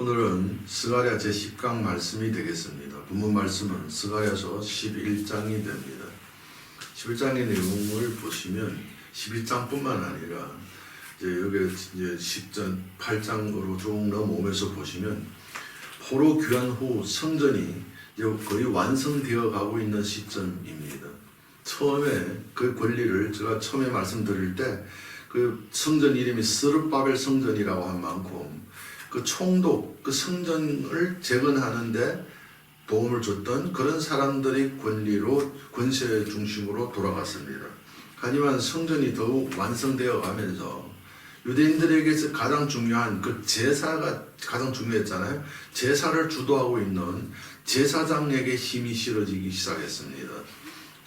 오늘은 스가랴 제10강 말씀이 되겠습니다. 본문 말씀은 스가랴서 11장이 됩니다. 11장의 내용을 보시면 11장뿐만 아니라 여기 10장, 8장으로 쭉 넘어오면서 보시면 포로 귀환 후 성전이 거의 완성되어 가고 있는 시점입니다. 처음에 그 권리를 제가 처음에 말씀드릴 때 그 성전 이름이 스룹바벨 성전이라고 한 만큼 그 총독, 그 성전을 재건하는데 도움을 줬던 그런 사람들의 권리로 권세 중심으로 돌아갔습니다. 하지만 성전이 더욱 완성되어 가면서 유대인들에게서 가장 중요한 그 제사가 가장 중요했잖아요. 제사를 주도하고 있는 제사장에게 힘이 실어지기 시작했습니다.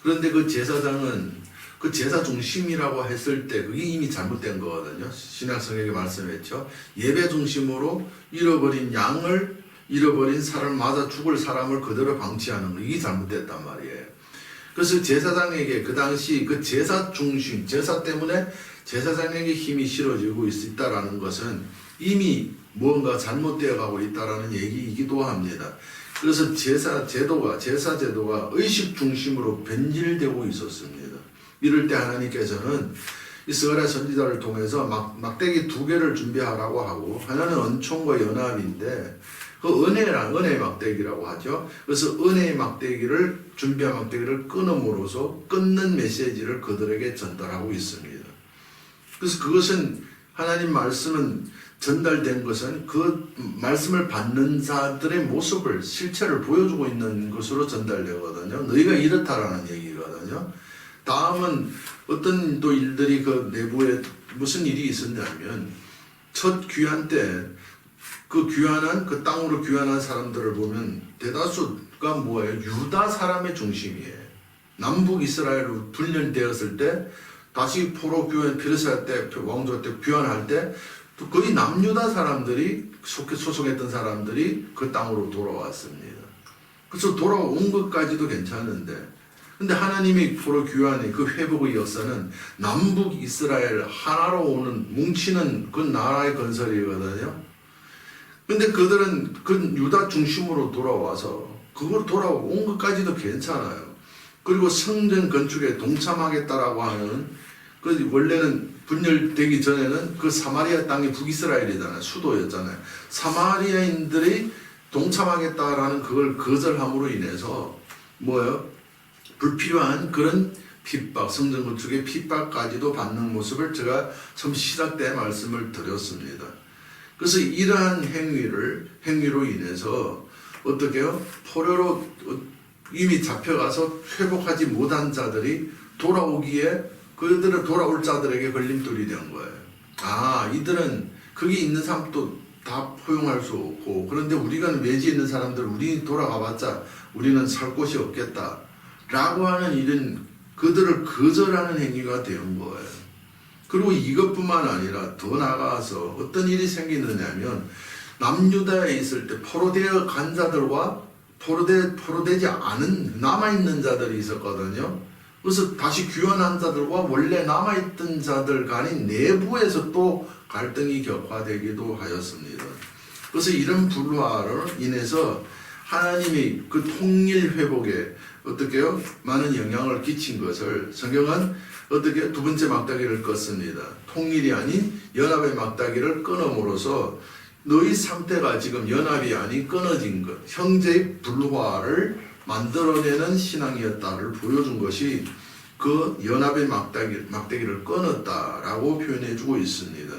그런데 그 제사장은 그 제사 중심이라고 했을 때 그게 이미 잘못된 거거든요. 신약성경에 말씀했죠. 예배 중심으로 잃어버린 양을 잃어버린 사람 맞아 죽을 사람을 그대로 방치하는 거 이게 잘못됐단 말이에요. 그래서 제사장에게 그 당시 그 제사 중심 제사 때문에 제사장에게 힘이 실어지고 있다라는 것은 이미 무언가 잘못되어 가고 있다라는 얘기이기도 합니다. 그래서 제사 제도가 의식 중심으로 변질되고 있었습니다. 이럴 때 하나님께서는 이 스가랴 선지자를 통해서 막대기 2개를 준비하라고 하고, 하나는 은총과 연합인데 그 은혜의 막대기라고 하죠. 그래서 은혜의 막대기를 준비한 막대기를 끊음으로써 끊는 메시지를 그들에게 전달하고 있습니다. 그래서 그것은 하나님 말씀은 전달된 것은 그 말씀을 받는 자들의 모습을 실체를 보여주고 있는 것으로 전달되거든요. 너희가 이렇다라는 얘기거든요. 다음은 어떤 또 일들이 그 내부에 무슨 일이 있었냐면 첫 귀환 때 그 귀환한 그 땅으로 귀환한 사람들을 보면 대다수가 뭐예요? 유다 사람의 중심이에요. 남북 이스라엘로 분열되었을 때 다시 포로 귀환 페르시아 때 왕조 때 귀환할 때 또 거의 남유다 사람들이 소속했던 사람들이 그 땅으로 돌아왔습니다. 그래서 돌아온 것까지도 괜찮은데 근데 하나님이 포로 귀환의 그 회복의 역사는 남북 이스라엘 하나로 오는 뭉치는 그 나라의 건설이거든요. 근데 그들은 그 유다 중심으로 돌아와서 그걸 돌아온 것까지도 괜찮아요. 그리고 성전 건축에 동참하겠다라고 하는 그 원래는 분열되기 전에는 그 사마리아 땅이 북이스라엘이잖아요. 수도였잖아요. 사마리아인들이 동참하겠다라는 그걸 거절함으로 인해서 뭐예요? 불필요한 그런 핍박, 성전 건축의 핍박까지도 받는 모습을 제가 처음 시작 때 말씀을 드렸습니다. 그래서 이러한 행위로 인해서 어떻게요? 포로로 이미 잡혀가서 회복하지 못한 자들이 돌아오기에 그들은 돌아올 자들에게 걸림돌이 된 거예요. 아, 이들은 거기 있는 사람도 다 포용할 수 없고 그런데 우리가 외지 있는 사람들 우리 돌아가봤자 우리는 살 곳이 없겠다. 라고 하는 일은 그들을 거절하는 행위가 된 거예요. 그리고 이것뿐만 아니라 더 나아가서 어떤 일이 생기느냐면 남유다에 있을 때 포로되어 간 자들과 포로되지 않은 남아있는 자들이 있었거든요. 그래서 다시 귀환한 자들과 원래 남아있던 자들 간의 내부에서 또 갈등이 격화되기도 하였습니다. 그래서 이런 불화로 인해서 하나님이 그 통일 회복에 어떻게요? 많은 영향을 끼친 것을 성경은 어떻게 두 번째 막다기를 껐습니다. 통일이 아닌 연합의 막다기를 끊음으로써 너희 상태가 지금 연합이 아닌 끊어진 것, 형제의 불화를 만들어내는 신앙이었다를 보여준 것이 그 연합의 막대기를 끊었다라고 표현해주고 있습니다.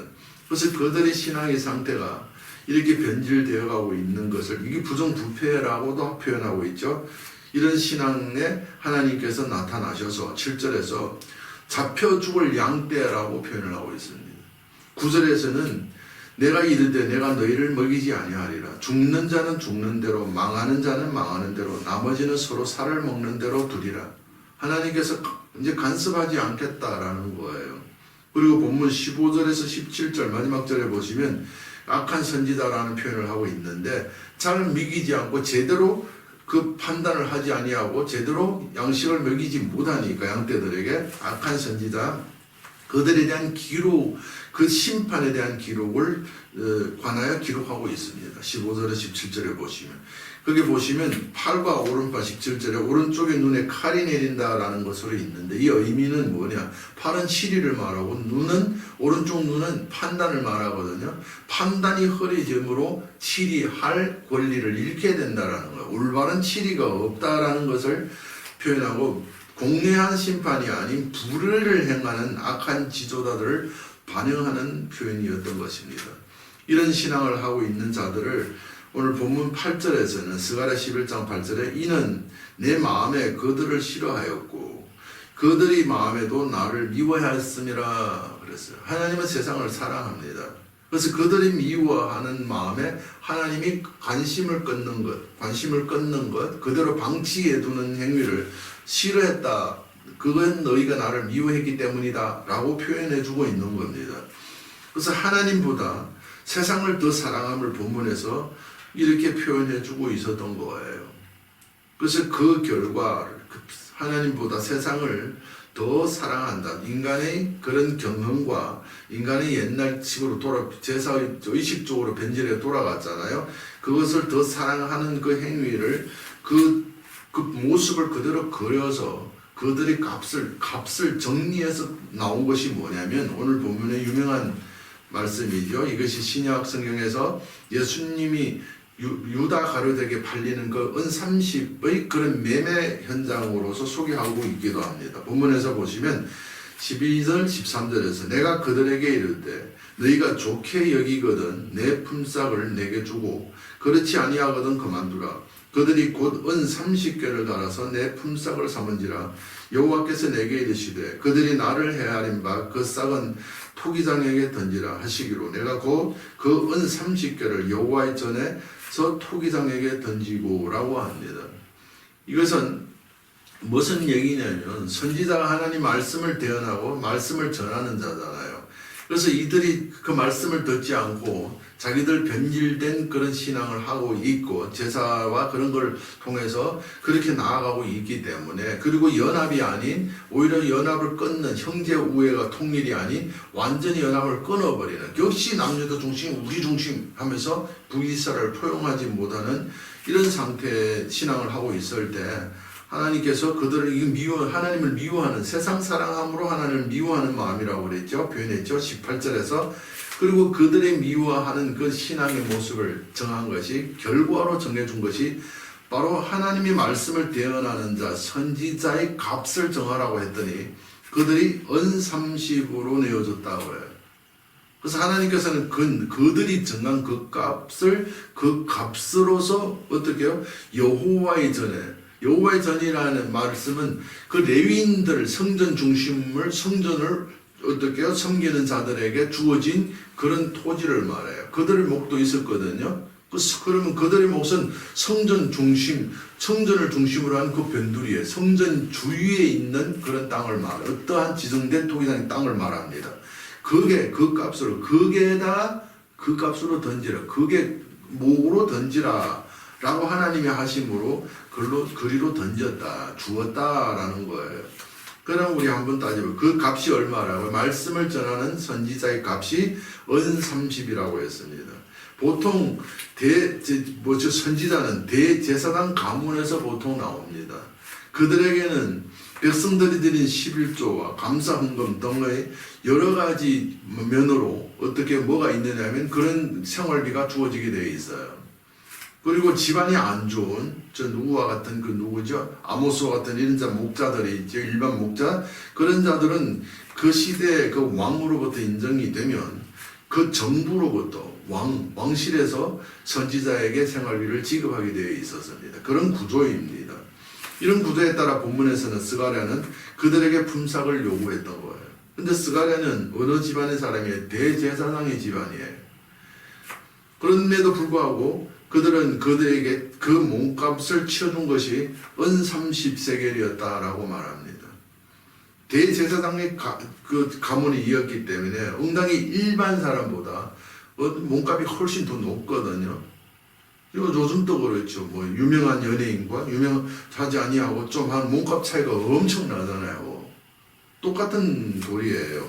그래서 그들의 신앙의 상태가 이렇게 변질되어 가고 있는 것을 이게 부정부패라고도 표현하고 있죠. 이런 신앙에 하나님께서 나타나셔서 7절에서 잡혀 죽을 양떼라고 표현을 하고 있습니다. 9절에서는 내가 이르되 내가 너희를 먹이지 아니하리라. 죽는 자는 죽는 대로 망하는 자는 망하는 대로 나머지는 서로 살을 먹는 대로 두리라. 하나님께서 이제 간섭하지 않겠다라는 거예요. 그리고 본문 15절에서 17절 마지막 절에 보시면 악한 선지자라는 표현을 하고 있는데 잘 먹이지 않고 제대로 그 판단을 하지 아니하고 제대로 양식을 먹이지 못하니까 양떼들에게 악한 선지자 그들에 대한 기록, 그 심판에 대한 기록을 관하여 기록하고 있습니다. 15절에 17절에 보시면 거기 보시면 팔과 오른팔 17절에 오른쪽에 눈에 칼이 내린다라는 것으로 있는데 이 의미는 뭐냐? 팔은 치리를 말하고 오른쪽 눈은 판단을 말하거든요. 판단이 흐려짐으로 치리할 권리를 잃게 된다라는 거예요. 올바른 치리가 없다라는 것을 표현하고 공내한 심판이 아닌 불의를 행하는 악한 지도자들을 반영하는 표현이었던 것입니다. 이런 신앙을 하고 있는 자들을 오늘 본문 8절에서는 스가랴 11장 8절에 이는 내 마음에 그들을 싫어하였고 그들이 마음에도 나를 미워하였음이라 그랬어요. 하나님은 세상을 사랑합니다. 그래서 그들이 미워하는 마음에 하나님이 관심을 끊는 것, 그대로 방치해 두는 행위를 싫어했다. 그건 너희가 나를 미워했기 때문이다 라고 표현해 주고 있는 겁니다. 그래서 하나님보다 세상을 더 사랑함을 본문에서 이렇게 표현해 주고 있었던 거예요. 그래서 그 결과 하나님보다 세상을 더 사랑한다. 인간의 그런 경험과 인간의 옛날식으로 제사의식적으로 변질해 돌아갔잖아요. 그것을 더 사랑하는 그 행위를 그 모습을 그대로 그려서 그들의 값을 정리해서 나온 것이 뭐냐면 오늘 본문의 유명한 말씀이죠. 이것이 신약 성경에서 예수님이 유다 가룟에게 팔리는 그 은 30의 그런 매매 현장으로서 소개하고 있기도 합니다. 본문에서 보시면 12절 13절에서 내가 그들에게 이르되 너희가 좋게 여기거든 내 품삯을 내게 주고 그렇지 아니하거든 그만두라. 그들이 곧 은 30개를 달아서 내 품삯을 삼은지라. 여호와께서 내게 이르시되 그들이 나를 헤아린 바 그 싹은 토기장에게 던지라 하시기로 내가 곧 그 은 30개를 여호와의 전에서 토기장에게 던지고라고 합니다. 이것은 무슨 얘기냐면 선지자가 하나님 말씀을 대언하고 말씀을 전하는 자잖아요. 그래서 이들이 그 말씀을 듣지 않고 자기들 변질된 그런 신앙을 하고 있고 제사와 그런 걸 통해서 그렇게 나아가고 있기 때문에 그리고 연합이 아닌 오히려 연합을 끊는 형제 우애가 통일이 아닌 완전히 연합을 끊어버리는 역시 남녀도 중심 우리 중심 하면서 북이스라엘을 포용하지 못하는 이런 상태의 신앙을 하고 있을 때 하나님께서 그들을 하나님을 미워하는 세상 사랑함으로 하나님을 미워하는 마음이라고 그랬죠. 표현했죠. 18절에서 그리고 그들의 미워하는 그 신앙의 모습을 정한 것이 결과로 정해준 것이 바로 하나님의 말씀을 대언하는 자 선지자의 값을 정하라고 했더니 그들이 은 30으로 내어줬다고 해요. 그래서 하나님께서는 그들이 정한 그 값으로서 어떻게 해요? 여호와의 전이라는 말씀은 그 레위인들 성전을 어떻게 해요? 섬기는 자들에게 주어진 그런 토지를 말해요. 그들의 목도 있었거든요. 그러면 그들의 몫은 성전을 중심으로 한 그 변두리에 성전 주위에 있는 그런 땅을 말해요. 어떠한 지정된 토기장의 땅을 말합니다. 그게 그 값으로 거기에다 그 값으로 던지라. 그게 목으로 던지라. 라고 하나님이 하심으로 그리로 던졌다. 주었다라는 거예요. 그럼 우리 한번 따져보면 그 값이 얼마라고? 말씀을 전하는 선지자의 값이 은 30이라고 했습니다. 보통 선지자는 대제사장 가문에서 보통 나옵니다. 그들에게는 백성들이 드린 11조와 감사헌금 등의 여러 가지 면으로 어떻게 뭐가 있느냐면 그런 생활비가 주어지게 되어 있어요. 그리고 집안이 안 좋은 누구와 같은 누구죠? 아모스와 같은 이런 목자들이 있죠. 일반 목자. 그런 자들은 그 시대의 그 왕으로부터 인정이 되면 그 정부로부터 왕실에서 선지자에게 생활비를 지급하게 되어 있었습니다. 그런 구조입니다. 이런 구조에 따라 본문에서는 스가랴는 그들에게 품삯을 요구했던 거예요. 근데 스가랴는 어느 집안의 사람이에요? 대제사장의 집안이에요. 그럼에도 불구하고 그들은 그들에게 그 몸값을 치워준 것이 은 30세겔이었다라고 말합니다. 대제사장의 그 가문이었기 때문에 응당히 일반 사람보다 몸값이 훨씬 더 높거든요. 그리고 요즘도 그렇죠. 유명한 연예인과 유명하지 아니하고 좀 한 몸값 차이가 엄청 나잖아요. 똑같은 도리예요.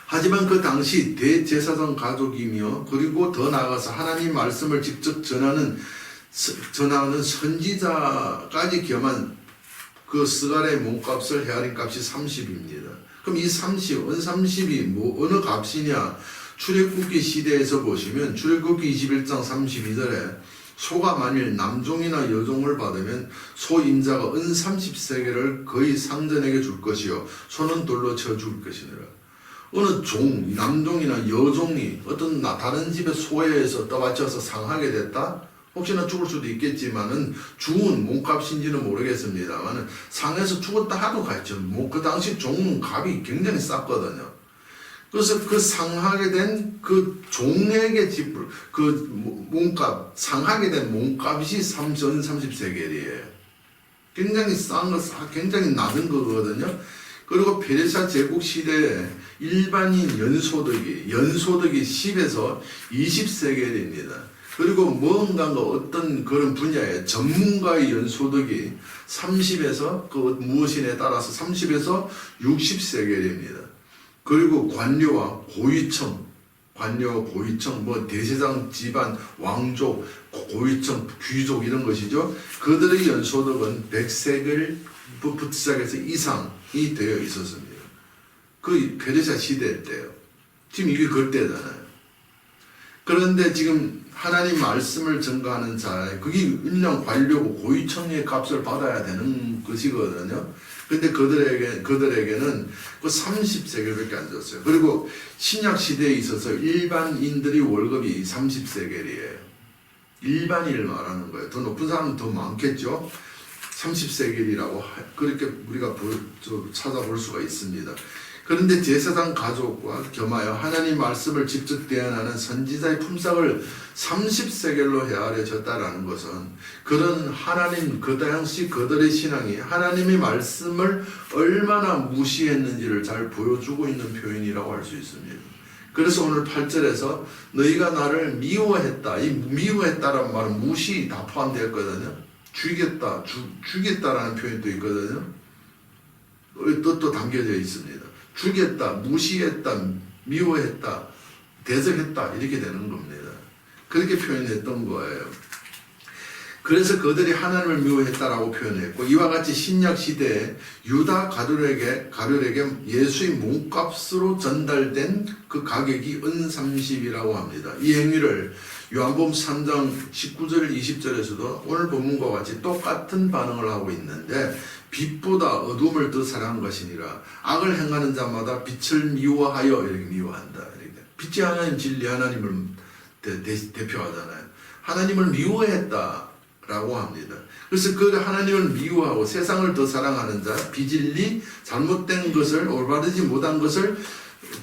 하지만 그 당시 대제사장 가족이며 그리고 더 나아가서 하나님 말씀을 직접 전하는 선지자까지 겸한 그 스가랴의 몸값을 헤아린 값이 30입니다. 그럼 이 30, 은 30이 어느 값이냐? 출애굽기 시대에서 보시면 출애굽기 21장 32절에 소가 만일 남종이나 여종을 받으면 소 임자가 은 30세겔을 거의 상전에게 줄 것이요 소는 돌로 쳐 죽을 것이니라. 어느 종, 남종이나 여종이 어떤 다른 집의 소에 의해서 떠받쳐서 상하게 됐다? 혹시나 죽을 수도 있겠지만은 죽은 몸값인지는 모르겠습니다만은 상해서 죽었다 하도 갔죠. 그 당시 종은 값이 굉장히 쌌거든요. 그래서 그 상하게 된 그 종에게 지불, 그 몸값, 상하게 된 몸값이 30세겔이에요. 굉장히 싼 거, 굉장히 낮은 거거든요. 그리고 페르시아 제국 시대에 일반인 연소득이 10에서 20세겔입니다. 그리고 뭔가 어떤 그런 분야에 전문가의 연소득이 30에서 그 무엇이냐에 따라서 30에서 60세겔입니다. 그리고 관료와 고위층, 뭐 대제사장 집안, 왕족, 고위층, 귀족 이런 것이죠. 그들의 연소득은 100세겔부터 시작해서 이상이 되어 있었습니다. 그 페르시아 시대 때요. 지금 이게 그때잖아요. 그런데 지금 하나님 말씀을 전가하는 자, 그게 일량 관료고 고위층의 값을 받아야 되는 것이거든요. 근데 그들에게는 그 30세겔밖에 안 줬어요. 그리고 신약 시대에 있어서 일반인들의 월급이 30세겔이에요. 일반인을 말하는 거예요. 더 높은 사람은 더 많겠죠. 30세겔이라고 그렇게 우리가 찾아볼 수가 있습니다. 그런데 제사장 가족과 겸하여 하나님 말씀을 직접 대언하는 선지자의 품삯을 30세겔로 헤아려졌다라는 것은 그런 하나님 그 당시 그들의 신앙이 하나님의 말씀을 얼마나 무시했는지를 잘 보여주고 있는 표현이라고 할 수 있습니다. 그래서 오늘 8절에서 너희가 나를 미워했다. 이 미워했다라는 말은 무시 다 포함되었거든요. 죽였다라는 표현도 있거든요. 또 담겨져 있습니다. 죽였다, 무시했다, 미워했다, 대적했다 이렇게 되는 겁니다. 그렇게 표현했던 거예요. 그래서 그들이 하나님을 미워했다라고 표현했고 이와 같이 신약 시대에 유다 가룟에게 예수의 몸값으로 전달된 그 가격이 은 30이라고 합니다. 이 행위를 요한복음 3장 19절 20절에서도 오늘 본문과 같이 똑같은 반응을 하고 있는데 빛보다 어둠을 더 사랑한 것이니라. 악을 행하는 자마다 빛을 미워하여 이렇게 미워한다. 이렇게. 빛이 하나님 진리 하나님을 대표하잖아요. 하나님을 미워했다라고 합니다. 그래서 그 하나님을 미워하고 세상을 더 사랑하는 자, 비진리, 잘못된 것을 올바르지 못한 것을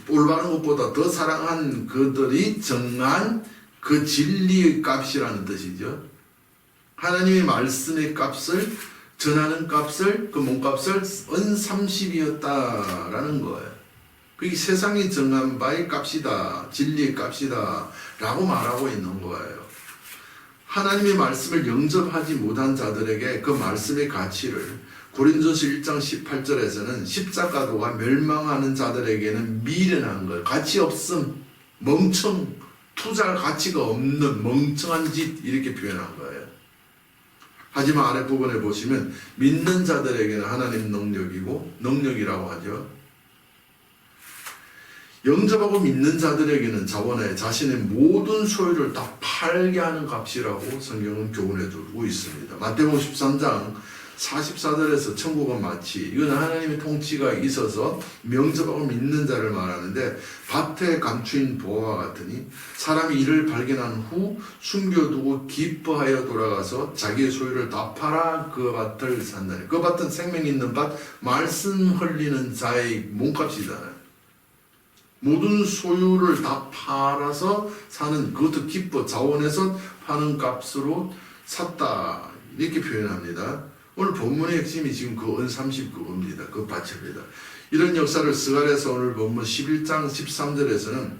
올바른 것보다 더 사랑한 그들이 정한 그 진리의 값이라는 뜻이죠. 하나님의 말씀의 값을 전하는 값을 그 몸값을 은 30이었다라는 거예요. 그게 세상이 정한 바의 값이다, 진리의 값이다 라고 말하고 있는 거예요. 하나님의 말씀을 영접하지 못한 자들에게 그 말씀의 가치를 고린도서 1장 18절에서는 십자가도가 멸망하는 자들에게는 미련한 것, 가치 없음, 투자할 가치가 없는 멍청한 짓 이렇게 표현한 거예요. 하지만 아랫부분에 보시면 믿는 자들에게는 하나님 능력이라고 하죠. 영접하고 믿는 자들에게는 자신의 모든 소유를 다 팔게 하는 값이라고 성경은 교훈해 주고 있습니다. 마태복음 13장 44절에서 천국은 마치 이건 하나님의 통치가 있어서 명접하고 믿는 자를 말하는데 밭에 감추인 보화와 같으니 사람이 이를 발견한 후 숨겨두고 기뻐하여 돌아가서 자기의 소유를 다 팔아 그 밭을 산다니. 그 밭은 생명 있는 밭, 말씀 흘리는 자의 몸값이잖아요. 모든 소유를 다 팔아서 사는, 그것도 기뻐 자원해서 파는 값으로 샀다 이렇게 표현합니다. 오늘 본문의 핵심이 지금 그 은 30 그겁니다. 그 밭입니다. 이런 역사를 스가랴서 오늘 본문 11장 13절에서는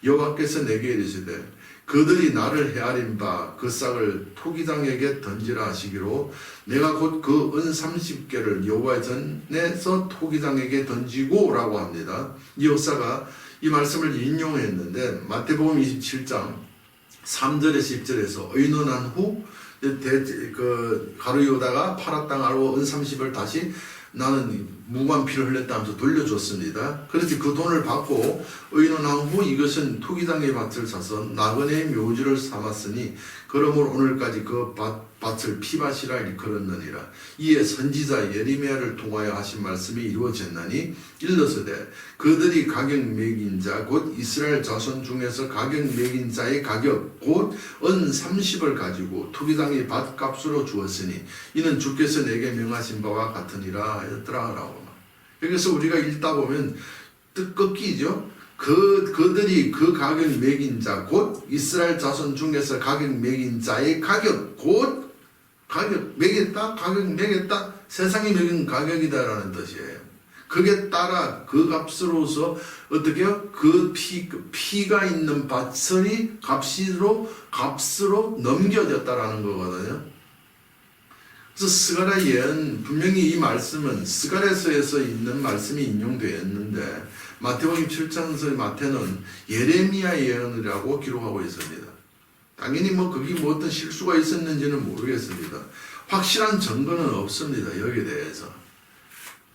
여호와께서 내게 이르시되 그들이 나를 헤아린 바 그 싹을 토기장에게 던지라 하시기로 내가 곧 그 은 30개를 여호와의 전에서 토기장에게 던지고 라고 합니다. 이 역사가 이 말씀을 인용했는데 마태복음 27장 3절에서 10절에서 의논한 후 가룟유다가 팔아 땅하고 은 30을 다시 나는 무고한 피를 흘렸다 하면서 돌려줬습니다. 그래서 그 돈을 받고 의논한 후 이것은 토기장의 밭을 사서 나그네의 묘지를 삼았으니 그러므로 오늘까지 그 밭을 피밭이라 일컬었느니라. 이에 선지자 예레미야를 통하여 하신 말씀이 이루어졌나니 일러서되 그들이 가격 매긴 자 곧 이스라엘 자손 중에서 가격 매긴 자의 가격 곧 은 30을 가지고 토기장의 밭값으로 주었으니 이는 주께서 내게 명하신 바와 같으니라 하였더라라고. 여기서 우리가 읽다 보면 뜻꺾이죠. 그들이 그 가격 매긴 자 곧 이스라엘 자손 중에서 가격 매긴 자의 가격 곧 가격 매겼다 가격 매겼다 세상이 매긴 가격이다라는 뜻이에요. 그게 따라 그 값으로서 어떻게요? 그 피가 있는 밭이 값으로 넘겨졌다라는 거거든요. 그래서 스가랴 예언 분명히 이 말씀은 스가랴서에서 있는 말씀이 인용되었는데 마태복음 7장서의 마태는 예레미야 예언이라고 기록하고 있습니다. 당연히 거기 어떤 실수가 있었는지는 모르겠습니다. 확실한 증거는 없습니다. 여기에 대해서.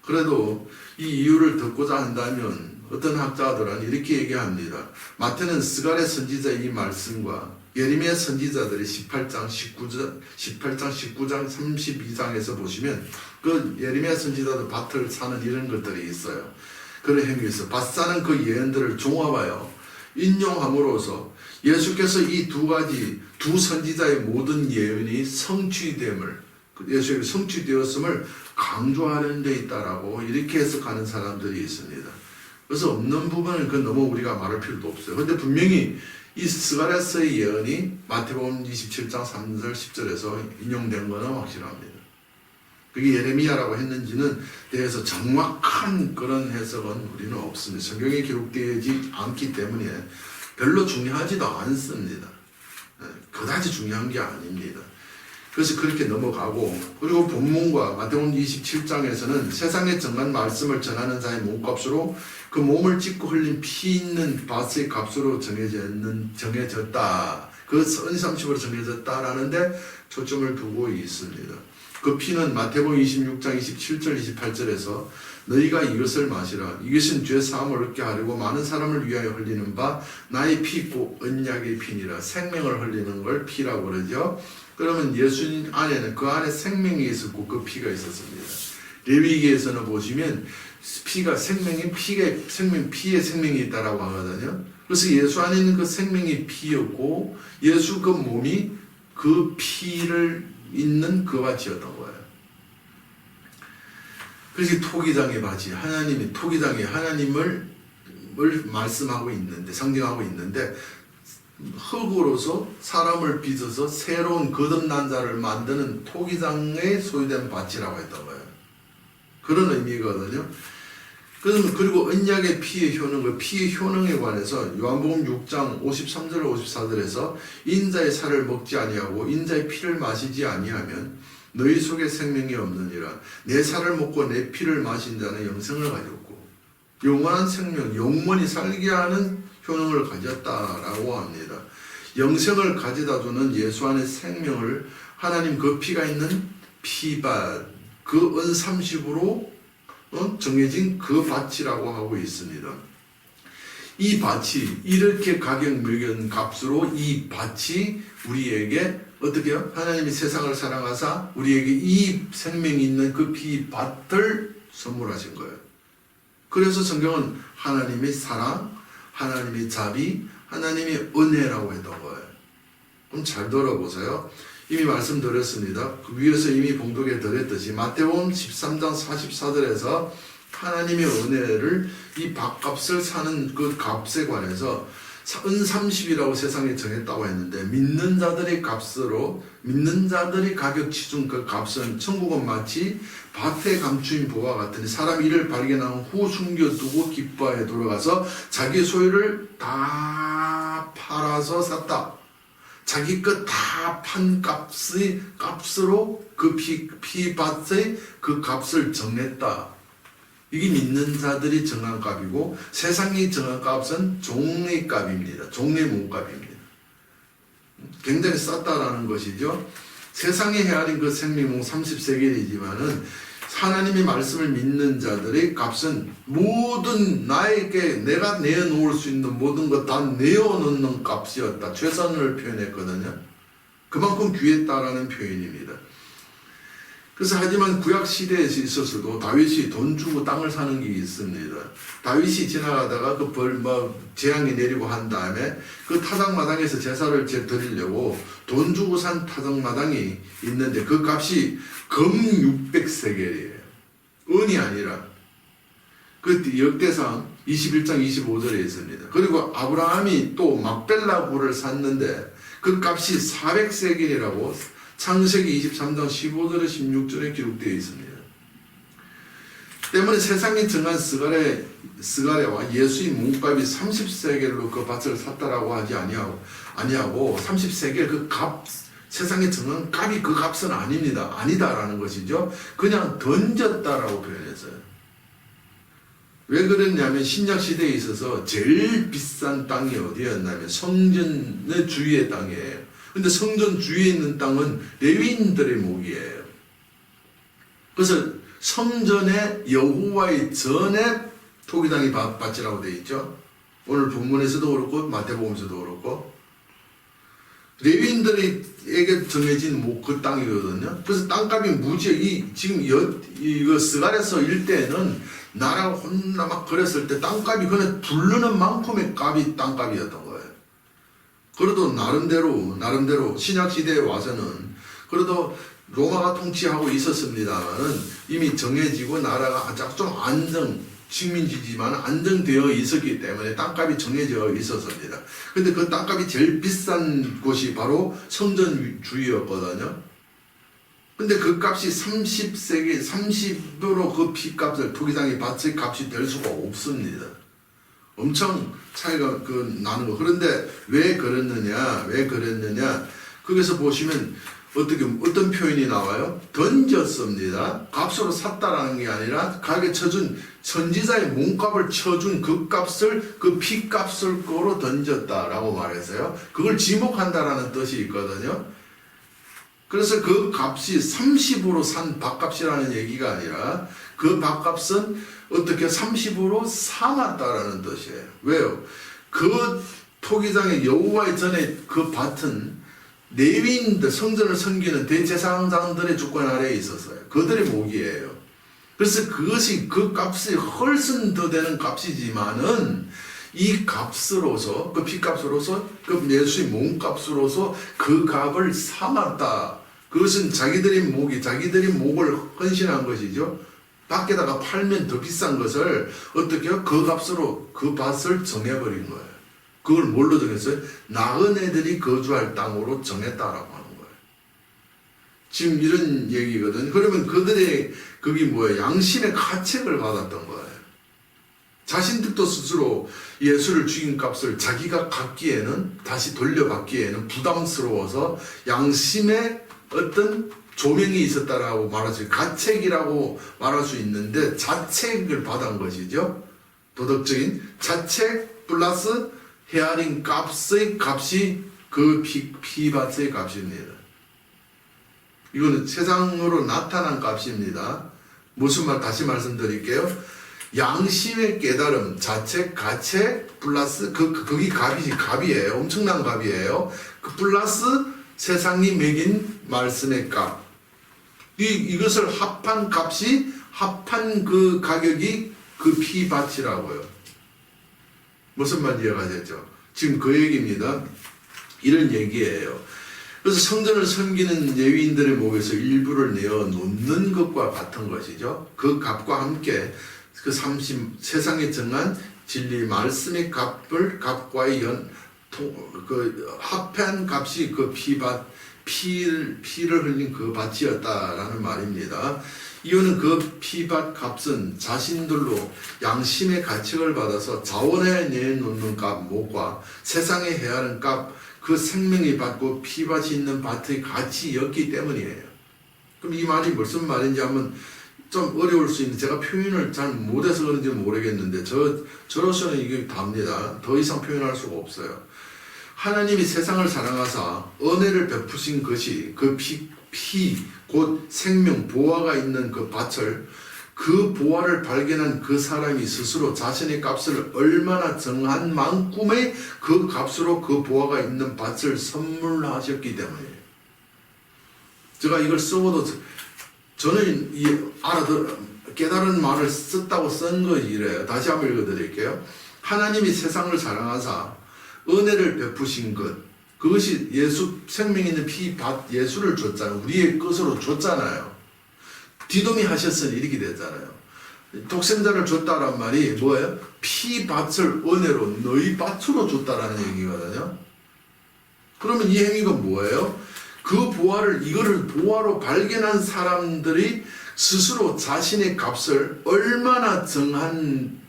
그래도 이 이유를 듣고자 한다면 어떤 학자들은 이렇게 얘기합니다. 마태는 스가랴 선지자의 이 말씀과 예레미야 선지자들이 18장 19장 32장에서 보시면 그 예레미야 선지자도 밭을 사는 이런 것들이 있어요. 그런 행위에서 밭 사는 그 예언들을 종합하여 인용함으로써 예수께서 이 두 선지자의 모든 예언이 성취됨을 예수의 성취되었음을 강조하는 데 있다라고 이렇게 해석하는 사람들이 있습니다. 그래서 없는 부분은 너무 우리가 말할 필요도 없어요. 그런데 분명히 이 스가랴서의 예언이 마태복음 27장 3절 10절에서 인용된 것은 확실합니다. 그게 예레미야라고 했는지는 대해서 정확한 그런 해석은 우리는 없습니다. 성경에 기록되지 않기 때문에 별로 중요하지도 않습니다. 그다지 중요한 게 아닙니다. 그래서 그렇게 넘어가고 그리고 본문과 마태복음 27장에서는 세상에 정한 말씀을 전하는 자의 몸값으로 그 몸을 찢고 흘린 피 있는 밭의 값으로 정해졌다. 그 은 30으로 정해졌다라는 데 초점을 두고 있습니다. 그 피는 마태복음 26장 27절 28절에서 너희가 이것을 마시라. 이것은 죄 사함을 얻게 하려고 많은 사람을 위하여 흘리는 바 나의 피 곧 언약의 피니라. 생명을 흘리는 걸 피라고 그러죠. 그러면 예수님 안에는 그 안에 생명이 있었고 그 피가 있었습니다. 레위기에서는 보시면 피가 피의 생명이 있다라고 하거든요. 그래서 예수 안에 있는 그 생명이 피였고 예수 그 몸이 그 피를 있는 그 밭이었던 거예요. 그래서 토기장의 밭이 토기장이 하나님을 말씀하고 있는데 상징하고 있는데 흙으로서 사람을 빚어서 새로운 거듭난 자를 만드는 토기장에 소유된 밭이라고 했던 거예요. 그런 의미거든요. 그리고 언약의 피의 효능, 피의 효능에 관해서 요한복음 6장 53절 54절에서 인자의 살을 먹지 아니하고 인자의 피를 마시지 아니하면 너희 속에 생명이 없느니라. 내 살을 먹고 내 피를 마신 자는 영생을 가졌고 영원한 생명, 영원히 살게 하는 효능을 가졌다라고 합니다. 영생을 가져다 주는 예수 안의 생명을 하나님 그 피가 있는 피밭, 그 은 30으로 정해진 그 밭이라고 하고 있습니다. 이 밭이 이렇게 가격 매긴 값으로 이 밭이 우리에게 어떻게 해요? 하나님이 세상을 사랑하사 우리에게 이 생명이 있는 그 피밭을 선물하신 거예요. 그래서 성경은 하나님의 사랑, 하나님의 자비, 하나님의 은혜라고 했던 거예요. 그럼 잘 들어보세요. 이미 말씀드렸습니다. 그 위에서 이미 봉독에 드렸듯이 마태복음 13장 44절에서 하나님의 은혜를 이 밭값을 사는 그 값에 관해서 은 30이라고 세상에 정했다고 했는데 믿는 자들의 가격 치준 그 값은 천국은 마치 밭에 감추인 보와 같으니 사람이 이를 발견한 후 숨겨두고 기뻐하여 돌아가서 자기 소유를 다 팔아서 샀다. 자기 것 다 판 값으로 그 피밭의 그 값을 정했다. 이게 믿는 자들이 정한 값이고 세상이 정한 값은 종의 값입니다. 종의 몸값입니다. 굉장히 쌌다라는 것이죠. 세상에 헤아린 그 생명은 30세겔이지만은 하나님의 말씀을 믿는 자들의 값은 모든 나에게 내가 내어놓을 수 있는 모든 것 다 내어놓는 값이었다. 최선을 표현했거든요. 그만큼 귀했다라는 표현입니다. 그래서 하지만 구약 시대에 있어서도 다윗이 돈 주고 땅을 사는 게 있습니다. 다윗이 지나가다가 재앙이 내리고 한 다음에 그 타작마당에서 제사를 드리려고 돈 주고 산 타작마당이 있는데 그 값이 금 600세겔이에요. 은이 아니라. 그 역대상 21장 25절에 있습니다. 그리고 아브라함이 또 막벨라 굴을 샀는데 그 값이 400세겔이라고 창세기 23장 15절에 16절에 기록되어 있습니다. 때문에 세상이 정한 스가랴와 예수의 몸값이 30세겔로 그 밭을 샀다라고 하지 아니하고 30세겔 그 값, 세상에 정한 값이 그 값은 아닙니다. 아니다라는 것이죠. 그냥 던졌다라고 표현했어요. 왜 그랬냐면 신약시대에 있어서 제일 비싼 땅이 어디였냐면 성전의 주위의 땅이에요. 근데 성전 주위에 있는 땅은 레위인들의 목이에요. 그래서 성전에 여호와의 전에 토기당이 밭이라고 되어 있죠. 오늘 본문에서도 그렇고 마태복음에서도 그렇고 레위인들에게 정해진 그 땅이거든요. 그래서 땅값이 무지 지금 이거 스가랴서 일대에는 나라가 혼나 막 그랬을 때 땅값이 그냥 부르는 만큼의 값이 땅값이었던 거예요. 그래도 나름대로 신약시대에 와서는 그래도 로마가 통치하고 있었습니다만은 이미 정해지고 나라가 좀 식민지지만 안정되어 있었기 때문에 땅값이 정해져 있었습니다. 근데 그 땅값이 제일 비싼 곳이 바로 성전 주위였거든요. 근데 그 값이 30세기 30으로 그 피값을 토기장의 밭의 값이 될 수가 없습니다. 엄청 차이가 나는 거. 그런데 왜 그랬느냐? 거기서 보시면 어떤 표현이 나와요? 던졌습니다. 값으로 샀다라는 게 아니라 가게 쳐준 선지자의 몸값을 쳐준 그 값을 그 피값을 거로 던졌다라고 말했어요. 그걸 지목한다라는 뜻이 있거든요. 그래서 그 값이 30으로 산 밭값이라는 얘기가 아니라 그 밭값은 어떻게 30으로 삼았다라는 뜻이에요. 왜요? 그 토기장의 여호와의 전에 그 밭은 레위인들 성전을 섬기는 대제사장들의 주권 아래에 있었어요. 그들의 목이에요. 그래서 그것이 그 값이 훨씬 더 되는 값이지만은 이 값으로서 그 피값으로서 그 예수의 몸값으로서 그 값을 삼았다. 그것은 자기들의 목을 헌신한 것이죠. 밖에다가 팔면 더 비싼 것을 어떻게 그 값으로 그 밭을 정해버린 거예요. 그걸 뭘로 정했어요? 나그네들이 거주할 땅으로 정했다라고 하는 거예요. 지금 이런 얘기거든. 그러면 그들의 그게 뭐예요? 양심의 가책을 받았던 거예요. 자신들도 스스로 예수를 죽인 값을 자기가 갚기에는 다시 돌려받기에는 부담스러워서 양심의 어떤 조명이 있었다라고 말할 수 있어요. 가책이라고 말할 수 있는데 자책을 받은 것이죠. 도덕적인 자책 플러스 헤아린 값이 그 피밭의 값입니다. 이거는 세상으로 나타난 값입니다. 무슨 말 다시 말씀드릴게요. 양심의 깨달음, 자책, 가책 플러스 그게 값이에요. 엄청난 값이에요. 그 플러스 세상이 매긴 말씀의 값. 이것을 합한 값이 합한 그 가격이 그 피밭이라고요. 무슨 말 이해가 되죠? 지금 그 얘기입니다. 이런 얘기예요. 그래서 성전을 섬기는 레위인들의 목에서 일부를 내어 놓는 것과 같은 것이죠. 그 값과 함께 그 세상에 정한 진리 말씀의 값과의 합한 값이 그 피를 흘린 그 밭이었다라는 말입니다. 이유는 그 피밭 값은 자신들로 양심의 가책을 받아서 자원에 내놓는 목과 세상에 헤아른 값, 그 생명이 받고 피밭이 있는 밭의 가치였기 때문이에요. 그럼 이 말이 무슨 말인지 한번 좀 어려울 수 있는데 제가 표현을 잘 못해서 그런지 모르겠는데 저로서는 이게 답니다. 더 이상 표현할 수가 없어요. 하나님이 세상을 사랑하사 은혜를 베푸신 것이 그 피 곧 생명 보화가 있는 그 밭을 그 보화를 발견한 그 사람이 스스로 자신의 값을 얼마나 정한 만큼의 그 값으로 그 보화가 있는 밭을 선물하셨기 때문이에요. 제가 이걸 써도 저는 깨달은 말을 썼다고 쓴 거 이래요. 다시 한번 읽어드릴게요. 하나님이 세상을 사랑하사 은혜를 베푸신 것, 그것이 예수 생명 있는 피밭 예수를 줬잖아요. 우리의 것으로 줬잖아요. 디도미 하셨으니 이렇게 됐잖아요. 독생자를 줬다란 말이 뭐예요? 피밭을 은혜로 너희 밭으로 줬다라는 얘기거든요. 그러면 이 행위가 뭐예요? 그 이거를 보화로 발견한 사람들이 스스로 자신의 값을 얼마나 정한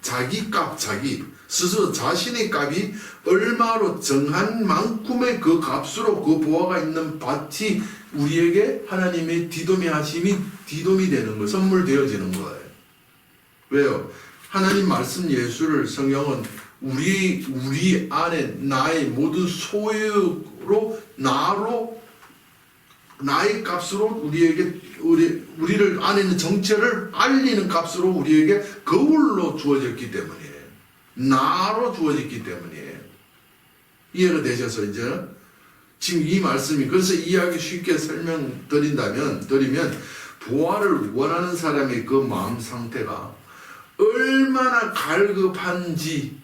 스스로 자신의 값이 얼마로 정한 만큼의 그 값으로 그 보화가 있는 밭이 우리에게 하나님의 디도미 하심이 디도미 되는 거예요. 선물되어지는 거예요. 왜요? 하나님 말씀 예수를 성경은 우리 안에 나의 모든 소유로 나의 값으로 우리를 안에 있는 정체를 알리는 값으로 우리에게 거울로 주어졌기 때문이에요. 나로 주어졌기 때문이에요. 이해가 되셔서 이제 지금 이 말씀이 그래서 이해하기 쉽게 설명드리면 보화를 원하는 사람의 그 마음 상태가 얼마나 갈급한지,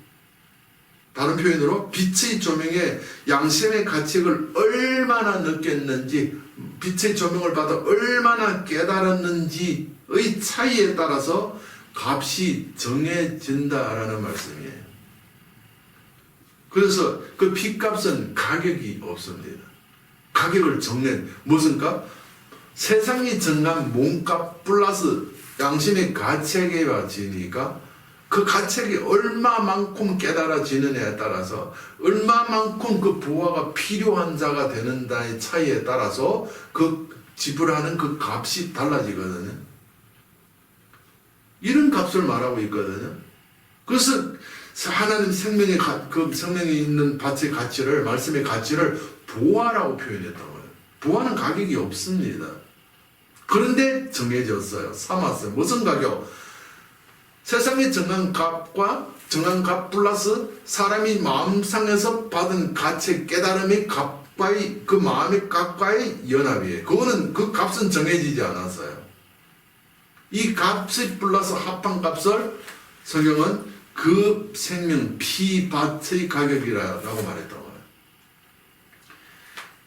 다른 표현으로 빛의 조명에 양심의 가책을 얼마나 느꼈는지, 빛의 조명을 받아 얼마나 깨달았는지의 차이에 따라서 값이 정해진다라는 말씀이에요. 그래서 그 핏값은 가격이 없습니다. 가격을 정낸 무슨 값? 세상이 정한 몸값 플러스 양심의 가책에 지니까 그 가책이 얼마만큼 깨달아지느냐에 따라서 얼마만큼 그 보화가 필요한 자가 되는다의 차이에 따라서 그 지불하는 그 값이 달라지거든요. 이런 값을 말하고 있거든요. 그래서 하나님 그 생명에 있는 밭의 가치를, 말씀의 가치를 보화라고 표현했던 거예요. 보화는 가격이 없습니다. 그런데 정해졌어요. 삼았어요. 무슨 가격? 세상에 정한 값 플러스 사람이 마음상에서 받은 가치 깨달음의 값과의 그 마음의 값과의 연합이에요. 그 값은 정해지지 않았어요. 이 값이 플러스 합한 값을 성경은 그 생명 피밭의 가격이라고 말했던 거예요.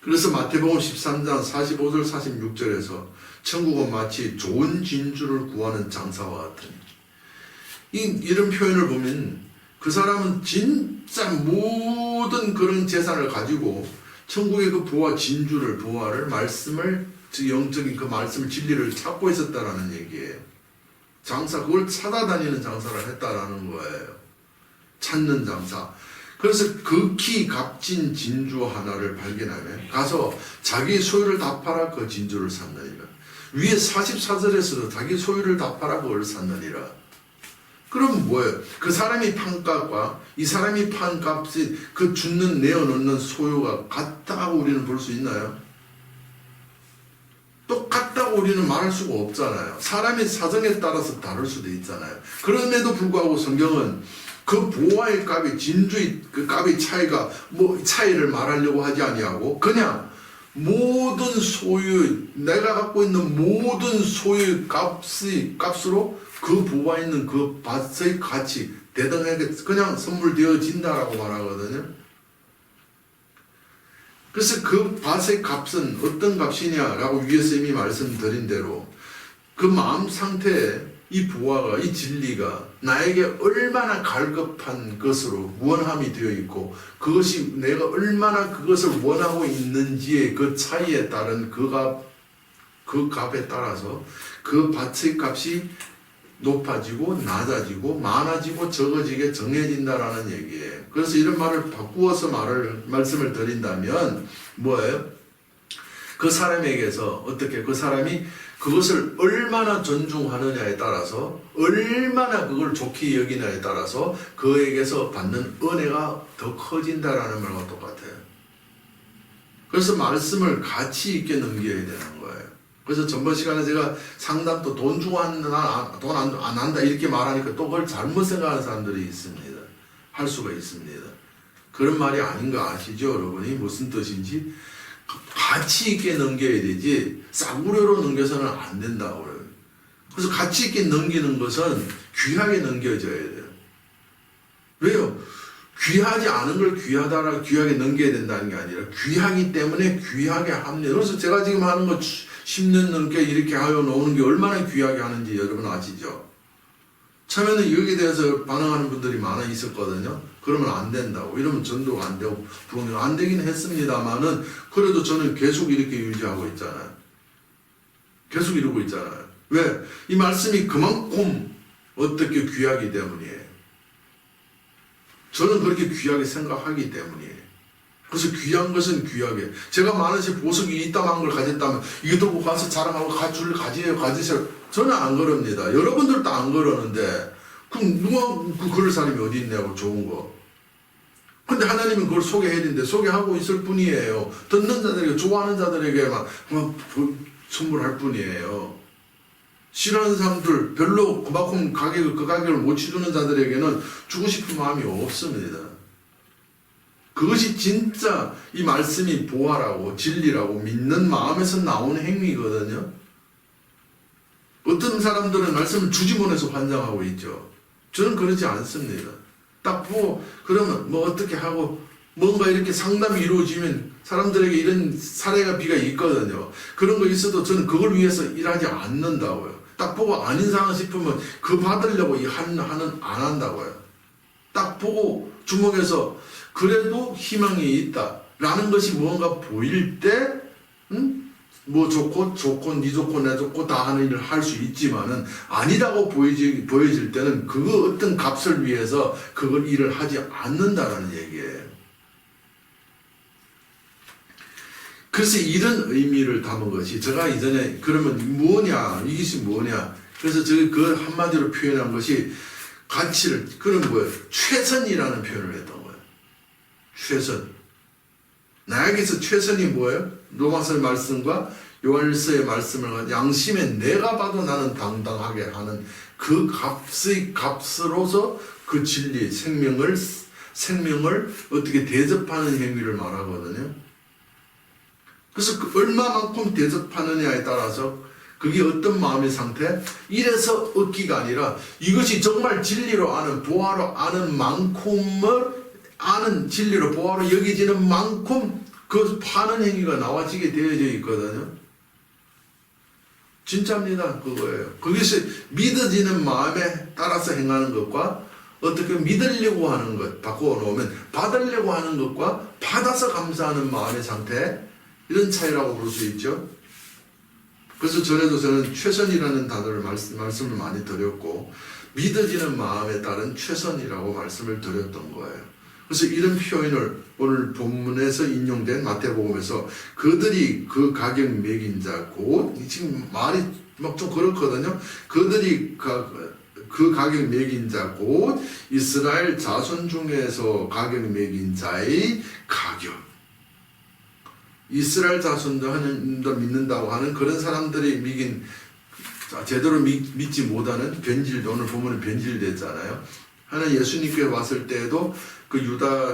그래서 마태복음 13장 45절 46절에서 천국은 마치 좋은 진주를 구하는 장사와 같으니, 이런 표현을 보면 그 사람은 진짜 모든 그런 재산을 가지고 천국의 그 보화를 말씀을, 영적인 그 말씀을, 진리를 찾고 있었다라는 얘기예요. 그걸 찾아다니는 장사를 했다라는 거예요. 찾는 장사. 그래서 극히 값진 진주 하나를 발견하면 가서 자기 소유를 다 팔아 그 진주를 샀느니라. 위에 44절에서도 자기 소유를 다 팔아 그걸 샀느니라. 그럼 뭐예요? 그 사람이 판 값과 이 사람이 판 값이 그 내어놓는 소유가 같다고 우리는 볼 수 있나요? 똑같다고 우리는 말할 수가 없잖아요. 사람의 사정에 따라서 다를 수도 있잖아요. 그럼에도 불구하고 성경은 그 보화의 값이, 진주의 그 값의 차이를 말하려고 하지 아니하고 그냥 모든 소유, 내가 갖고 있는 모든 소유의 값으로 그 보화 있는 그 밭의 가치 대등하게 그냥 선물되어진다라고 말하거든요. 그래서 그 밭의 값은 어떤 값이냐라고 위에서 이미 말씀드린 대로 그 마음 상태에 이 보화가, 이 진리가 나에게 얼마나 갈급한 것으로 원함이 되어 있고 그것이 내가 얼마나 그것을 원하고 있는지의 그 차이에 따른 그 값에 따라서 그 밭의 값이 높아지고 낮아지고 많아지고 적어지게 정해진다라는 얘기예요. 그래서 이런 말을 바꾸어서 말씀을 드린다면 뭐예요? 그 사람에게서 어떻게 그 사람이 그것을 얼마나 존중하느냐에 따라서, 얼마나 그걸 좋게 여기냐에 따라서 그에게서 받는 은혜가 더 커진다라는 말과 똑같아요. 그래서 말씀을 가치 있게 넘겨야 되는 거예요. 그래서 전번 시간에 제가 상담도 돈 주고 한다, 돈 안 한다 이렇게 말하니까 또 그걸 잘못 생각하는 사람들이 있습니다. 할 수가 있습니다. 그런 말이 아닌 거 아시죠? 여러분이 무슨 뜻인지 가치 있게 넘겨야 되지 싸구려로 넘겨서는 안 된다고 그래요. 그래서 가치 있게 넘기는 것은 귀하게 넘겨져야 돼요. 왜요? 귀하지 않은 걸 귀하다라 귀하게 넘겨야 된다는 게 아니라 귀하기 때문에 귀하게 합니다. 그래서 제가 지금 하는 거 10년 넘게 이렇게 하여 놓는 게 얼마나 귀하게 하는지 여러분 아시죠? 처음에는 여기에 대해서 반응하는 분들이 많아 있었거든요. 그러면 안 된다고. 이러면 전도가 안 되고 부흥이 안 되긴 했습니다만은 그래도 저는 계속 이렇게 유지하고 있잖아요. 계속 이러고 있잖아요. 왜? 이 말씀이 그만큼 어떻게 귀하기 때문이에요. 저는 그렇게 귀하게 생각하기 때문이에요. 그래서 귀한 것은 귀하게. 제가 많으시 보석이 이따만 걸 가졌다면 이거 들고 가서 자랑하고 가지세요. 저는 안 그럽니다. 여러분들도 안 그러는데 그럼 누가 그럴 사람이 어디 있냐고 좋은 거. 근데 하나님은 그걸 소개해야 되는데 소개하고 있을 뿐이에요. 듣는 자들에게 좋아하는 자들에게만 선물할 뿐이에요. 싫어하는 사람들 별로 그만큼 그 가격을 못 치르는 자들에게는 주고 싶은 마음이 없습니다. 그것이 진짜 이 말씀이 보화라고 진리라고 믿는 마음에서 나오는 행위거든요. 어떤 사람들은 말씀을 주지 못해서 환장하고 있죠. 저는 그러지 않습니다. 딱 보고 그러면 뭐 어떻게 하고 뭔가 이렇게 상담이 이루어지면 사람들에게 이런 사례가 비가 있거든요. 그런 거 있어도 저는 그걸 위해서 일하지 않는다고요. 딱 보고 아닌 상황 싶으면 그 받으려고 안 한다고요. 딱 보고 주목해서 그래도 희망이 있다라는 것이 뭔가 보일 때 뭐 좋고 니 좋고 내 좋고 다 하는 일을 할 수 있지만은 아니라고 보여질 때는 그거 어떤 값을 위해서 그걸 일을 하지 않는다라는 얘기예요. 그래서 이런 의미를 담은 것이 제가 이전에 그러면 뭐냐 이것이 뭐냐 그래서 제가 그 한마디로 표현한 것이 가치를 그런 뭐예요? 최선이라는 표현을 했던 거예요. 최선. 나에게서 최선이 뭐예요? 로마서 말씀과 요한일서의 말씀을 양심에 내가 봐도 나는 당당하게 하는 그 값으로서 그 진리 생명을 어떻게 대접하는 행위를 말하거든요. 그래서 얼마만큼 대접하느냐에 따라서 그게 어떤 마음의 상태? 이래서 얻기가 아니라 이것이 정말 진리로 아는 보화로 아는 만큼을 아는 진리로 보화로 여기지는 만큼 그 파는 행위가 나와지게 되어져 있거든요. 진짜입니다. 그거예요. 그것이 믿어지는 마음에 따라서 행하는 것과 어떻게 믿으려고 하는 것 바꾸어 놓으면 받으려고 하는 것과 받아서 감사하는 마음의 상태 이런 차이라고 볼 수 있죠. 그래서 전에도 저는 최선이라는 단어를 말씀을 많이 드렸고 믿어지는 마음에 따른 최선이라고 말씀을 드렸던 거예요. 그래서 이런 표현을 오늘 본문에서 인용된 마태복음에서 그들이 그 가격 매긴 자 곧 지금 말이 막 좀 그렇거든요. 그들이 그 가격 매긴 자 곧 이스라엘 자손 중에서 가격 매긴 자의 가격. 이스라엘 자손도 믿는다고 하는 그런 사람들이 매긴 제대로 믿지 못하는 변질 오늘 보면 변질됐잖아요. 하나 예수님께 왔을 때에도 그 유다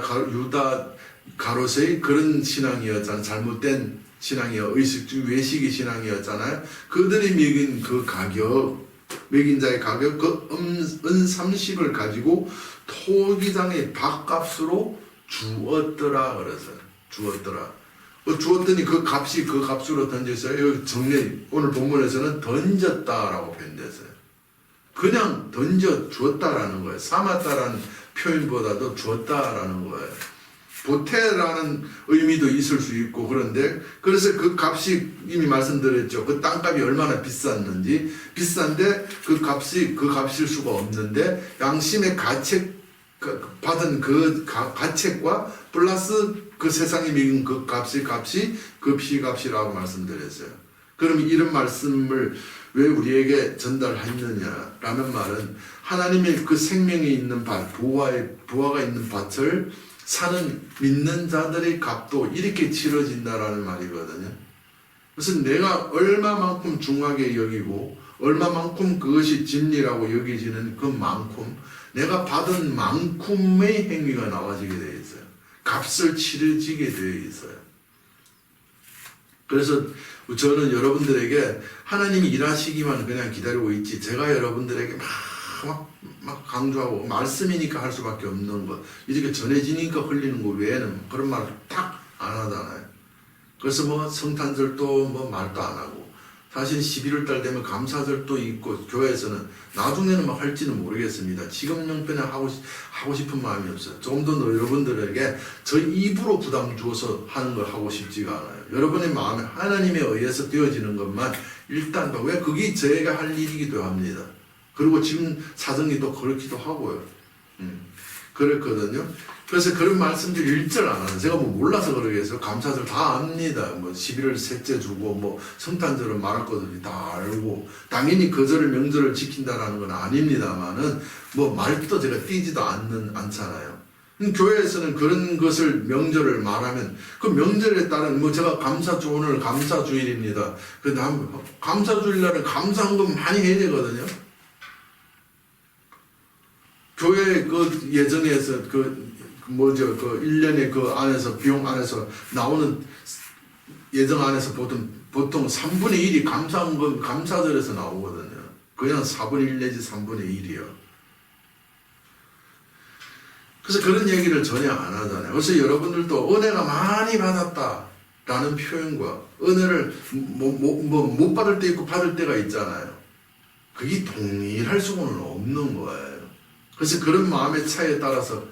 가롯의 그런 신앙이었잖아요. 잘못된 신앙이요. 의식주 외식의 신앙이었잖아요. 그들이 매긴 그 가격, 매긴 자의 가격, 그 은 30을 가지고 토기장의 밥값으로 주었더라 그래서 주었더라. 주었더니 그 값이 그 값으로 던졌어요. 여기 정리 오늘 본문에서는 던졌다라고 표현됐어요. 그냥 던져 주었다라는 거예요. 삼았다라는 표현보다도 주었다라는 거예요. 보태라는 의미도 있을 수 있고 그런데 그래서 그 값이 이미 말씀드렸죠. 그 땅값이 얼마나 비쌌는지 비싼데 그 값일 수가 없는데 양심의 가책 받은 그 가책과 플러스 그 세상에 매긴 그 값이 그 피값이라고 말씀드렸어요. 그럼 이런 말씀을 왜 우리에게 전달했느냐라는 말은 하나님의 그 생명이 있는 밭, 부화가 있는 밭을 사는 믿는 자들의 값도 이렇게 치러진다라는 말이거든요. 그래서 내가 얼마만큼 중하게 여기고 얼마만큼 그것이 진리라고 여기지는 그만큼 내가 받은 만큼의 행위가 나와지게 되어 있어요. 값을 치러지게 되어 있어요. 그래서 저는 여러분들에게 하나님이 일하시기만 그냥 기다리고 있지, 제가 여러분들에게 막 강조하고 말씀이니까 할 수밖에 없는 것, 이렇게 전해지니까 흘리는 것 외에는 그런 말을 딱 안 하잖아요. 그래서 뭐 성탄절도 뭐 말도 안 하고, 사실 11월 달 되면 감사절도 있고, 교회에서는 나중에는 막 할지는 모르겠습니다. 지금 형편에 하고 싶은 마음이 없어요. 좀 더 여러분들에게 저 입으로 부담 주어서 하는 걸 하고 싶지가 않아요. 여러분의 마음에 하나님에 의해서 되어지는 것만 일단, 왜 그게 저희가 할 일이기도 합니다. 그리고 지금 사정이 또 그렇기도 하고요. 그랬거든요. 그래서 그런 말씀들 일절 안 하는, 제가 뭐 몰라서 그러겠어요. 감사절 다 압니다. 뭐 11월 셋째 주고 뭐 성탄절은 말할 것들이 다 알고, 당연히 그 절을 명절을 지킨다라는 건 아닙니다만은 뭐 말도 제가 띄지도 않잖아요. 교회에서는 그런 것을 명절을 말하면 그 명절에 따른, 뭐 제가 오늘 감사주일입니다. 근데 감사주일날은 감사한 건 많이 해야 되거든요. 교회 그 예정에서 그 1년에 그 안에서, 비용 안에서 나오는 예정 안에서 보통 3분의 1이 감사한 건 감사절에서 나오거든요. 그냥 4분의 1 내지 3분의 1이요. 그래서 그런 얘기를 전혀 안 하잖아요. 그래서 여러분들도 은혜가 많이 받았다라는 표현과 은혜를 못 받을 때 있고 받을 때가 있잖아요. 그게 동일할 수는 없는 거예요. 그래서 그런 마음의 차이에 따라서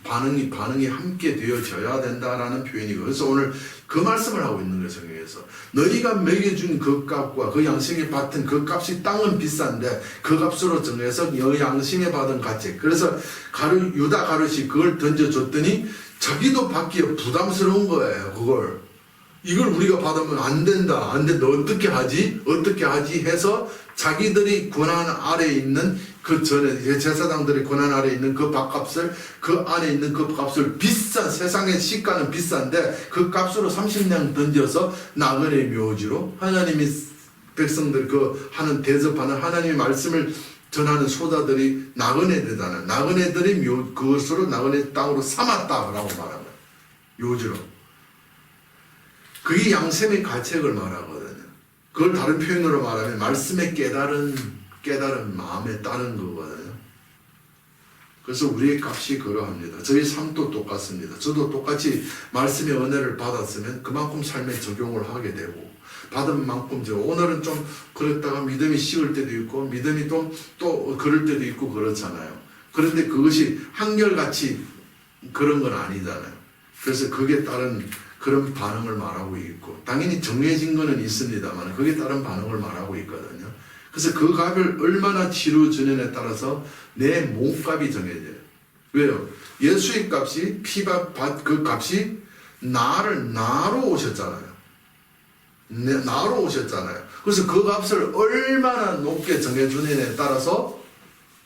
반응이 함께 되어져야 된다라는 표현이고, 그래서 오늘 그 말씀을 하고 있는 거예요. 성경에서 너희가 먹여준 그 값과 그 양식에 받은 그 값이 땅은 비싼데 그 값으로 정해서 양식에 받은 가치, 그래서 유다 가룟이 그걸 던져줬더니 자기도 받기에 부담스러운 거예요. 이걸 우리가 받으면 안 된다, 어떻게 하지 해서 자기들이 권한 아래에 있는 그 전에 제사장들의 권한 아래에 있는 그 밥값을, 그 안에 있는 그 값을 비싼, 세상의 시가는 비싼데 그 값으로 30냥 던져서 나그네 묘지로 하나님이 백성들 하는 대접하는 하나님의 말씀을 전하는 소자들이 나그네들이잖아요. 나그네들이 그것으로 나그네 땅으로 삼았다라고 말하는 거예요. 묘지로. 그게 양샘의 가책을 말하거든요. 그걸 다른 표현으로 말하면 말씀의 깨달은 마음에 따른 거거든요. 그래서 우리의 값이 그러합니다. 저희 삶도 똑같습니다. 저도 똑같이 말씀의 은혜를 받았으면 그만큼 삶에 적용을 하게 되고, 받은 만큼 오늘은 좀 그랬다가 믿음이 식을 때도 있고, 믿음이 또 그럴 때도 있고 그렇잖아요. 그런데 그것이 한결같이 그런 건 아니잖아요. 그래서 그게 따른 그런 반응을 말하고 있고, 당연히 정해진 거는 있습니다만 그게 따른 반응을 말하고 있거든요. 그래서 그 값을 얼마나 치루주느냐에 따라서 내 몸값이 정해져요. 왜요? 예수의 값이, 그 값이 나로 오셨잖아요. 나로 오셨잖아요. 그래서 그 값을 얼마나 높게 정해주느냐에 따라서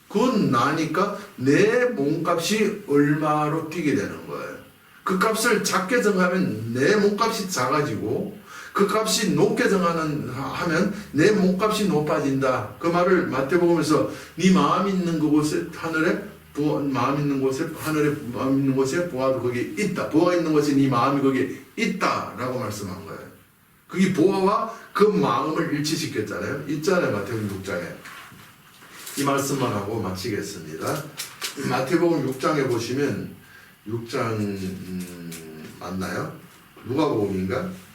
그건 나니까 내 몸값이 얼마로 뛰게 되는 거예요. 그 값을 작게 정하면 내 몸값이 작아지고, 그 값이 높게 하면 내 몸값이 높아진다. 그 말을 마태복음에서 네 마음 있는 그곳에 마음 있는 곳에 보아도 거기에 있다. 보아 있는 곳에 네 마음이 거기에 있다라고 말씀한 거예요. 그게 보아와 그 마음을 일치시켰잖아요. 있잖아요. 마태복음 6장에. 이 말씀만 하고 마치겠습니다. 마태복음 6장에 보시면 6장 맞나요? 누가복음인가?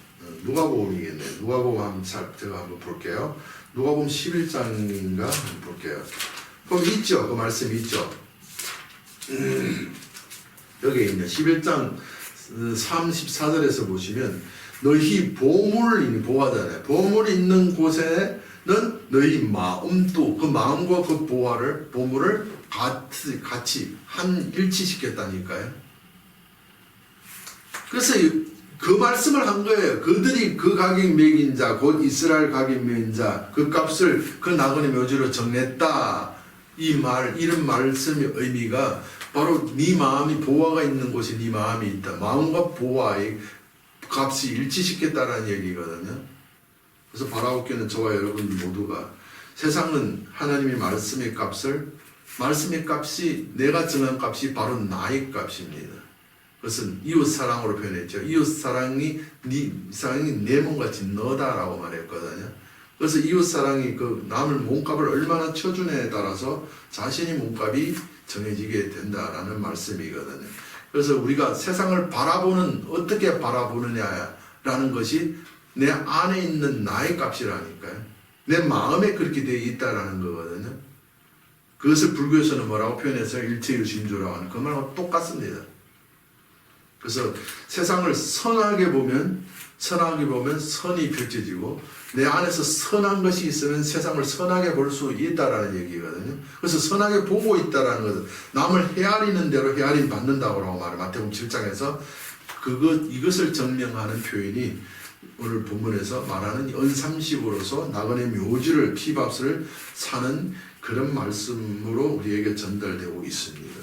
누가복음이겠네. 누가복음 제가 한번 볼게요. 누가복음 11장인가 한번 볼게요. 그럼 있죠. 그 말씀 있죠. 여기에 있네. 11장 34절에서 보시면 너희 보화잖아요. 보물이 있는 곳에는 너희 마음도, 그 마음과 그 보물을 같이 일치시켰다니까요. 그래서 그 말씀을 한 거예요. 그들이 그 가격 매긴 자, 곧 이스라엘 가격 매긴 자, 그 값을 그 나그네 묘지로 정했다. 이런 말씀의 의미가 바로 네 마음이 보화가 있는 곳에 네 마음이 있다. 마음과 보화의 값이 일치시켰다라는 얘기거든요. 그래서 바라옵기는 저와 여러분 모두가 세상은 하나님의 말씀의 값이 내가 정한 값이 바로 나의 값입니다. 그것은 이웃 사랑으로 표현했죠. 이웃 사랑이 내 몸같이 너다라고 말했거든요. 그래서 이웃 사랑이 그 남을 몸값을 얼마나 쳐주냐에 따라서 자신의 몸값이 정해지게 된다라는 말씀이거든요. 그래서 우리가 세상을 어떻게 바라보느냐라는 것이 내 안에 있는 나의 값이라니까요. 내 마음에 그렇게 되어 있다라는 거거든요. 그것을 불교에서는 뭐라고 표현해서 일체유심조라고 하는 그 말하고 똑같습니다. 그래서 세상을 선하게 보면 선이 펼쳐지고 내 안에서 선한 것이 있으면 세상을 선하게 볼 수 있다라는 얘기거든요. 그래서 선하게 보고 있다라는 것은 남을 헤아리는 대로 헤아림 받는다고 말해요. 마태복음 7장에서 이것을 증명하는 표현이 오늘 본문에서 말하는 연삼식으로서 나그네 묘지를 피밥을 사는 그런 말씀으로 우리에게 전달되고 있습니다.